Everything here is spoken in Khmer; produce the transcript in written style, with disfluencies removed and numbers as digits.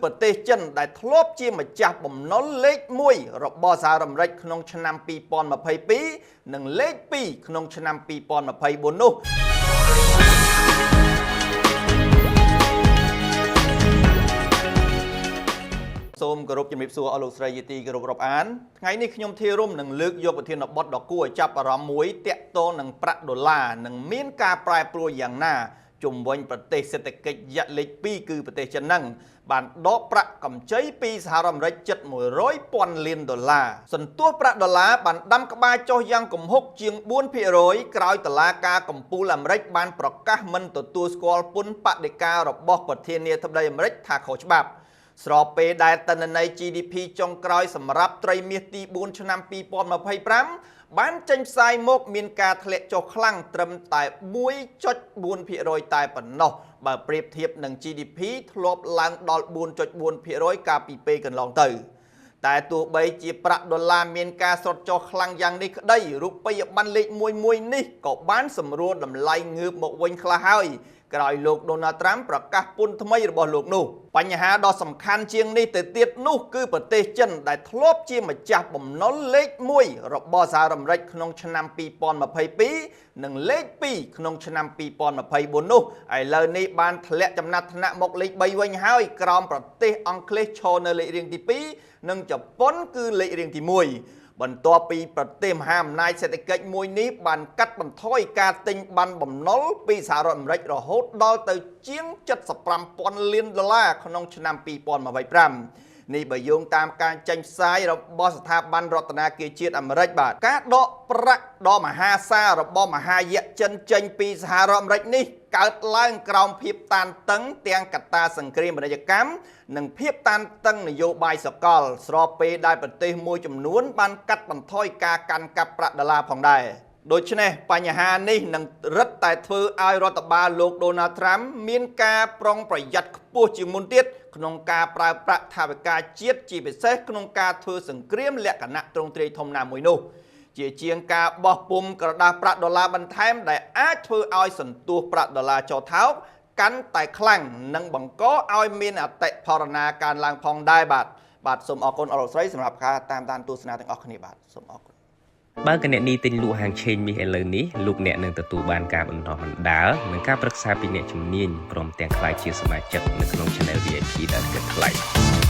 ប្រទេសចិនដែលធ្លាប់ជាម្ចាស់បំណុលលេខ1របស់សហរដ្ឋអាមេរិកក្នុងឆ្នាំ2022និងលេខ2ក្នុងឆ្នាំ2024នោះសូមគោរពជំរាបសួរអស់លោកស្រីជាទីគោរពរាប់អានថ្ងៃនេះខ្ញុំធារុំនឹងលើកយកប្រធានបទដ៏គួរឲ្យចាប់អារម្មណ៍មួយទាក់ទងនឹងប្រាក់ដុល្លារនិងមានការប្រែប្រួលយ៉ាងណាជំវិញប្រទេសសេដ្ឋកិច្ចយៈលេខ2គឺប្រទេសចិននឹងបានដកប្រាក់កម្ចីពីសហរដ្ឋអាមេរិកជិត100,000 លានដុល្លារសន្ទុះប្រាក់ដុល្លារបានដាំក្បាលចុះយ៉ាងគំហុកជាង 4% ក្រោយតុលាការកំពូលអាមេរិកបានប្រកាសមិនទទួលស្គាល់ពន្ធបដិការរបស់ប្រធានាធិបតីអាមេរិកថាខុសច្បាប់ស្របពេលដែលទិន្នន័យ GDP ចុងក្រោយសម្រាប់ត្រីមាសទី4ឆ្នាំ2025បានចេញផ្សាយមកមានការធ្លាក់ចុះខ្លាំងត្រឹមតែ 1.4% តែប៉ុណ្ណោះបើប្រៀបធៀបនឹង GDP ធ្លាប់ឡើងដល់ 4.4% កាលពីពេលកន្លងទៅតែទោះបីជាប្រាក់ដុល្លារមានការស្រុតចុះខ្លាំងយ៉ាងនេះក្តីរូបិយប័ណ្ណលេខ11នេះក៏បានសម្រួលតម្លៃងើបមកវិញខ្លះហើយក្រោយលោក Donald Trump ប្រកាសពន្ធថ្មីរបស់លោកនោះបញ្ហាដ៏សំខាន់ជាងនេះទៅទៀតនោះគឺប្រទេសចិនដែលធ្លាប់ជាម្ចាស់បំណុលលេខ1របស់សហរដ្ឋអាមេរិកក្នុងឆ្នាំ2022និងលេខ2ក្នុងឆ្នាំ2024នោះឥឡូវនេះបានធ្លាក់ចំណាត់ថ្នាក់មកលេខ3វិញហើយក្រោមប្រទេសអង់គ្លេសឈរនៅលេខរៀងទី2និងជប៉ុនគឺលេខរៀងទី1បន្ទាប់ពីប្រទេសមហាអំណាចសេដ្ឋកិច្ចមួយនេះបានកាត់បន្ថយការទិញប័ណ្ណបំណុលពីសហរដ្ឋអាមេរិករហូតដល់ទៅជាង 75,000 លានដុល្លារក្នុងឆ្នាំ2025នេះបើយោងតាមការចេញផ្សាយរបស់ស្ថាប័នរដ្ឋាភិបាលជាតិអាមេរិកបាទការដកប្រាក់ដ៏មហាសាលរបស់មហាយក្សចិនចេញពីសហរដ្ឋអាមេរិកនេះកើតឡើងក្រោមភាពតានតឹងទាំងកត្តាសង្គ្រាមពាណិជ្ជកម្មនិងភាពតានតឹងនយោបាយសកលស្របពេលដែលប្រទេសមួយចំនួនបានកាត់បន្ថយការកាន់កាប់ប្រាក់ដុល្លារផងដែរដូច្នេះបញ្ហានេះនឹងរឹតតែធ្វើឲ្យរដ្ឋបាលលោក Donald Trump មានការប្រុងប្រយ័ត្នខ្ពស់ជាងមុនទៀតក្នុងការប្រើប្រាក់ថវិកាជាតិជាពិសេសក្នុងការធ្វើសង្គ្រាមលក្ខណៈទ្រង់ទ្រាយធំណាមួយនោះជាជាងការបោះពុម្ពក្រដាសប្រាក់ដុល្លារបន្ថែមដែលអាចធ្វើឲ្យសន្ទុះប្រាក់ដុល្លារចោលថោកកាន់តែខ្លាំងនិងបង្កឲ្យមានអតិផរណាកើនឡើងផងដែរបាទសូមអរគុណអរលោកស្រីសម្រាប់ការតាមដានទស្សនាទាំងអស់គ្នាបាទសូមអរគុណបើកអ្នកនេះទិញលក់ហាងឆេងមាសឥឡូវនេះលោកអ្នកនឹងទទួលបានការបណ្ដុះបណ្ដាលនិងការប្រឹក្សាពីអ្នកជំនាញព្រមទាំងក្លាយជាសមាជិកនៅក្នុង Channel VIP ដែលគិតថ្លៃ